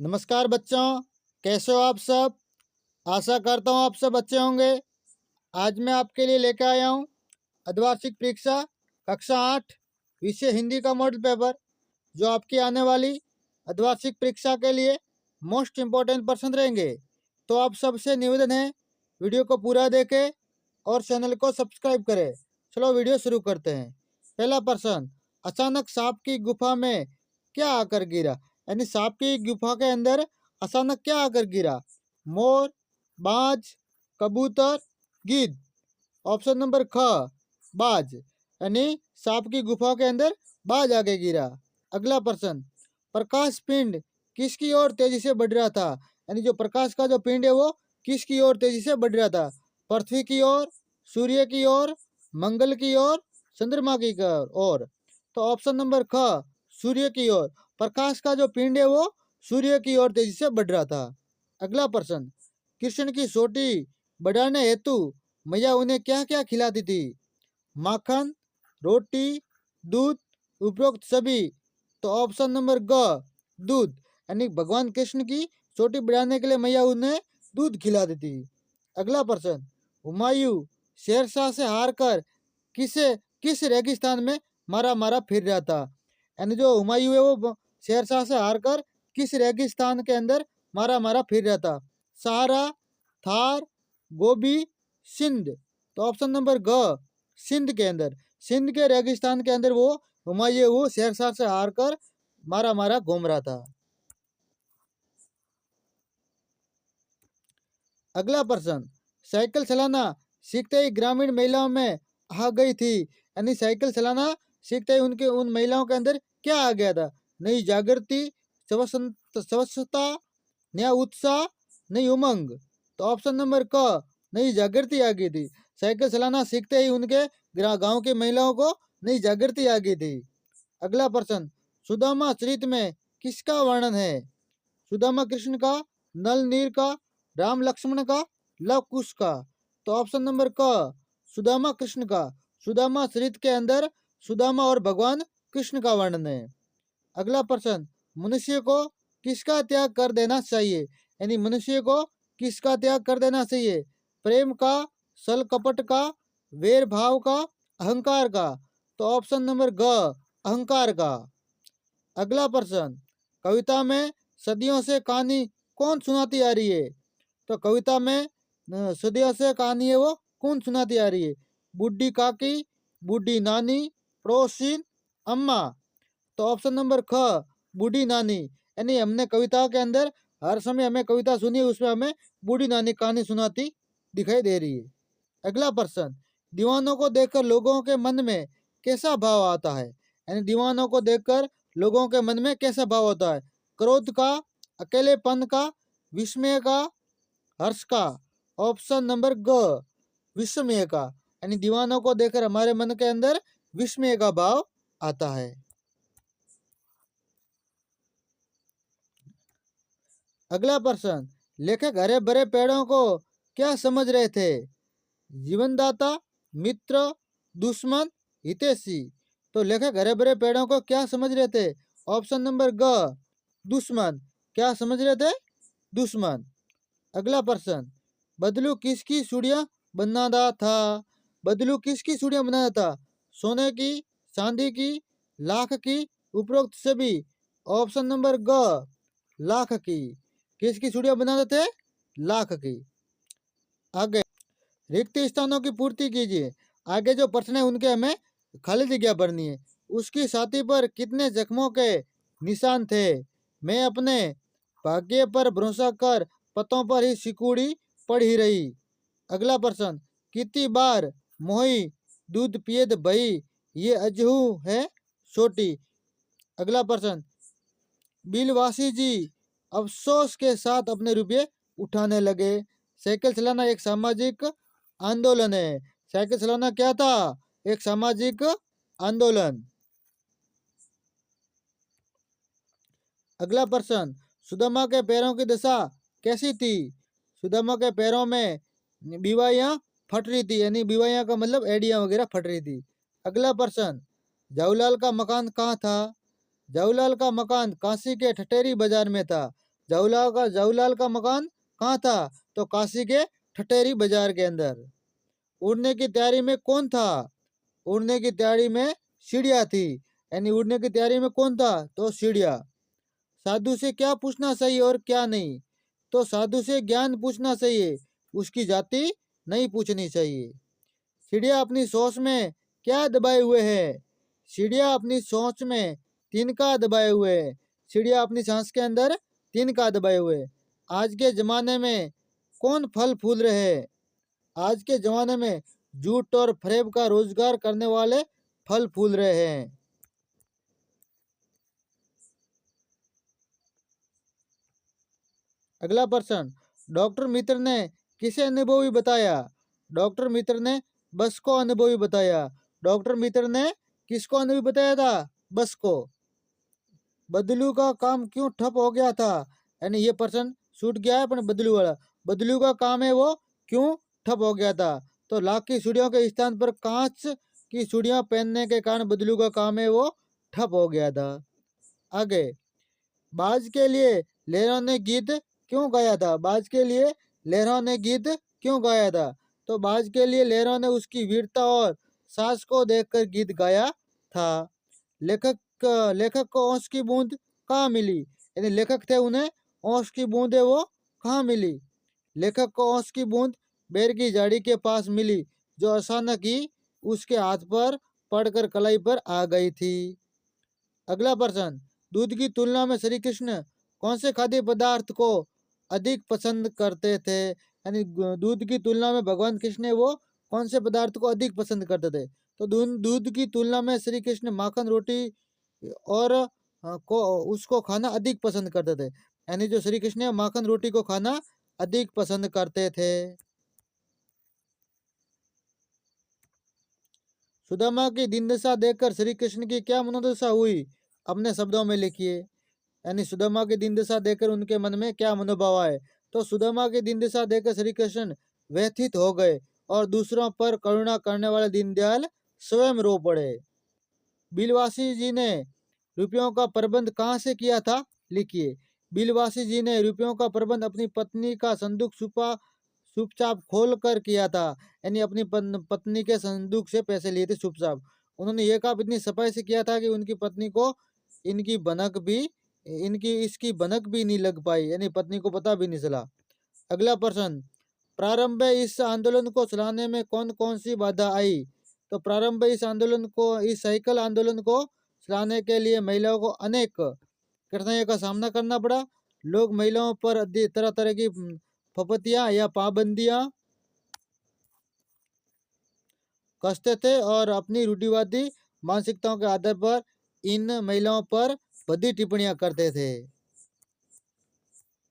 नमस्कार बच्चों, कैसे हो आप सब। आशा करता हूँ आप सब अच्छे होंगे। आज मैं आपके लिए लेकर आया हूँ अर्धवार्षिक परीक्षा कक्षा 8 विषय हिंदी का मॉडल पेपर, जो आपकी आने वाली अर्धवार्षिक परीक्षा के लिए मोस्ट इम्पोर्टेंट पर्सन रहेंगे। तो आप सबसे निवेदन है, वीडियो को पूरा देखें और चैनल को सब्सक्राइब करें। चलो वीडियो शुरू करते हैं। पहला प्रश्न, अचानक सांप की गुफा में क्या आकर गिरा। यानी सांप की गुफा के अंदर अचानक क्या आकर गिरा। मोर, बाज, कबूतर, गिद्ध। ऑप्शन नंबर ख, बाज। यानी सांप की गुफा के अंदर बाज आके गिरा। अगला प्रश्न, प्रकाश पिंड किसकी ओर तेजी से बढ़ रहा था। यानी जो प्रकाश का जो पिंड है वो किसकी ओर तेजी से बढ़ रहा था। पृथ्वी की ओर, सूर्य की ओर, मंगल की ओर, चंद्रमा की ओर। तो ऑप्शन नंबर ख, सूर्य की ओर। प्रकाश का जो पिंड है वो सूर्य की ओर तेजी से बढ़ रहा था। अगला प्रश्न, कृष्ण की सोटी बढ़ाने हेतु मैया उन्हें क्या क्या खिलाती थी। माखन, रोटी, दूध, उपरोक्त सभी। तो ऑप्शन नंबर ग, दूध। यानी भगवान कृष्ण की चोटी बढ़ाने के लिए मैया उन्हें दूध खिलाती थी। अगला प्रश्न, हुमायूं शेरशाह से हार कर किस रेगिस्तान में मारा मारा फिर रहा था। यानी जो हुमायूं है वो शेरशाह से हार कर किस रेगिस्तान के अंदर मारा मारा फिर रहा था। सहारा, थार, गोबी, सिंध। तो ऑप्शन नंबर ग, सिंध के अंदर, सिंध के रेगिस्तान के अंदर वो हुमायूं वो शेरशाह से हार कर मारा मारा घूम रहा था। अगला प्रश्न, साइकिल चलाना सीखते ही ग्रामीण महिलाओं में आ गई थी। यानी साइकिल चलाना सीखते ही उनके उन महिलाओं के अंदर क्या आ गया था। नई जागृति, स्वच्छता, नया उत्साह, नई उमंग। तो ऑप्शन नंबर क, नई जागृति आ गई थी। साइकिल चलाना सीखते ही उनके गांव के महिलाओं को नई जागृति आ गई थी। अगला प्रश्न, सुदामा चरित में किसका वर्णन है। सुदामा कृष्ण का, नल नीर का, राम लक्ष्मण का, लव कुश का। तो ऑप्शन नंबर क, सुदामा कृष्ण का। सुदामा चरित के अंदर सुदामा और भगवान कृष्ण का वर्णन है। अगला प्रश्न, मनुष्य को किसका त्याग कर देना चाहिए। यानी मनुष्य को किसका त्याग कर देना चाहिए। प्रेम का, छल कपट का, वैर भाव का, अहंकार का। तो ऑप्शन नंबर ग, अहंकार का। अगला प्रश्न, कविता में सदियों से कहानी कौन सुनाती आ रही है। तो कविता में सदियों से कहानी है वो कौन सुनाती आ रही है। बूढ़ी काकी, बूढ़ी नानी, पड़ोसिन, अम्मा। तो ऑप्शन नंबर ख, बूढ़ी नानी। यानी हमने कविता के अंदर हर समय हमें कविता सुनी, उसमें हमें बूढ़ी नानी कहानी सुनाती दिखाई दे रही है। अगला प्रश्न, दीवानों को देखकर लोगों के मन में कैसा भाव आता है। यानी दीवानों को देखकर लोगों के मन में कैसा भाव होता है। क्रोध का, अकेलेपन का, विस्मय का, हर्ष का। ऑप्शन नंबर ग, विस्मय का। यानी दीवानों को देखकर हमारे मन के अंदर विस्मय का भाव आता है। अगला प्रश्न, लेखक हरे भरे पेड़ों को क्या समझ रहे थे। जीवनदाता, मित्र, दुश्मन, हितैषी। तो लेखक हरे भरे पेड़ों को क्या समझ रहे थे। ऑप्शन नंबर ग, दुश्मन। क्या समझ रहे थे, दुश्मन। अगला प्रश्न, बदलू किसकी चूड़ियां बनाता था। बदलू किसकी चूड़ियां बनाता था। सोने की, चांदी की, लाख की, उपरोक्त सभी। ऑप्शन नंबर ग, लाख की। किसकी चूड़ियां बनाते थे, लाख की। आगे, रिक्त स्थानों की पूर्ति कीजिए। आगे जो प्रश्न है उनके हमें खाली जगह भरनी है। उसकी छाती पर कितने जख्मों के निशान थे। मैं अपने भाग्य पर भरोसा कर पतों पर ही सिकुड़ी पड़ ही रही। अगला प्रश्न, कितनी बार मोही दूध पियत भई ये अजहू है छोटी। अगला प्रश्न, बिलवासी जी अफसोस के साथ अपने रुपये उठाने लगे। साइकिल चलाना एक सामाजिक आंदोलन है। साइकिल चलाना क्या था, एक सामाजिक आंदोलन। अगला प्रश्न, सुदामा के पैरों की दशा कैसी थी। सुदामा के पैरों में बीवाइयां फट रही थी। यानी बीवाइयां का मतलब एडियां वगैरह फट रही थी। अगला प्रश्न, जाऊलाल का मकान कहाँ था। जाऊलाल का मकान काशी के ठठेरी बाजार में था। जवाहरलाल का मकान कहाँ था? तो काशी के ठठेरी बाजार के अंदर। उड़ने की तैयारी में कौन था? उड़ने की तैयारी में चिड़िया थी। यानी उड़ने की तैयारी में कौन था? तो चिड़िया। साधु से क्या पूछना सही और क्या नहीं? तो साधु से ज्ञान पूछना चाहिए, उसकी जाति नहीं पूछनी चाहिए। चिड़िया अपनी सोच में क्या दबाए हुए है? चिड़िया अपनी सोच में तिनका दबाए हुए है। चिड़िया अपनी सांस के अंदर तिनका दबाए हुए है। आज के जमाने में कौन फल फूल रहे हैं? आज के जमाने में जूट और फरेब का रोजगार करने वाले फल फूल रहे हैं। अगला प्रश्न, डॉक्टर मित्र ने किसे अनुभवी बताया? डॉक्टर मित्र ने बस को अनुभवी बताया। डॉक्टर मित्र ने किसको अनुभवी बताया था? बस को। बदलू का काम क्यों ठप हो गया था? यानी ये प्रश्न छूट गया है, पर बदलू वाला। बदलू का काम है वो क्यों ठप हो गया था? तो लाख की चूड़ियों के स्थान पर कांच की चूड़ियां पहनने के कारण बदलू का काम है वो ठप हो गया था। आगे, बाज के लिए लहरों ने गीत क्यों गाया था? बाज के लिए लहरों ने गीत क्यों गाया था? तो बाज के लिए लहरों ने उसकी वीरता और साहस को देखकर गीत गाया था। लेखक लेखक को ओस की बूंद कहाँ मिली? यानी लेखक थे, उन्हें ओस की बूंद है वो कहाँ मिली? लेखक को ओस की बूंद बेर की झाड़ी के पास मिली, जो अचानक ही उसके हाथ पर पड़कर कलाई पर आ गई थी। अगला प्रश्न, दूध की तुलना में श्री कृष्ण कौन से खाद्य पदार्थ को अधिक पसंद करते थे? यानी दूध की तुलना में भगवान कृष्ण वो कौन से पदार्थ को अधिक पसंद करते थे? तो दूध की तुलना में श्री कृष्ण माखन रोटी और को उसको खाना अधिक पसंद करते थे। यानी जो श्री कृष्ण माखन रोटी को खाना अधिक पसंद करते थे। सुदामा की दीन दशा देखकर श्री कृष्ण की क्या मनोदशा हुई? अपने शब्दों में लिखिए। यानी सुदामा की दीन दशा देखकर उनके मन में क्या मनोभाव आए? तो सुदामा की दीन दशा देखकर श्री कृष्ण व्यथित हो गए और दूसरों पर करुणा करने वाले दीनदयाल स्वयं रो पड़े। बिलवासी जी ने रुपयों का प्रबंध कहाँ से किया था? लिखिए। बिलवासी जी ने रुपयों का प्रबंध अपनी पत्नी का संदूक चुपचाप खोल कर किया था। यानी अपनी पत्नी के संदूक से पैसे लिए थे चुपचाप। उन्होंने ये काम इतनी सफाई से किया था कि उनकी पत्नी को इनकी भनक भी इनकी इसकी भनक भी नहीं लग पाई, यानी पत्नी को पता भी नहीं चला। अगला प्रश्न, प्रारंभ में इस आंदोलन को चलाने में कौन कौन सी बाधा आई? तो प्रारंभ में इस साइकिल आंदोलन को चलाने के लिए महिलाओं को अनेक कठिनाइयों का सामना करना पड़ा। लोग महिलाओं पर तरह तरह की फपतियां या पाबंदियां कसते थे और अपनी रूढ़िवादी मानसिकताओं के आधार पर इन महिलाओं पर बदी टिप्पणियां करते थे।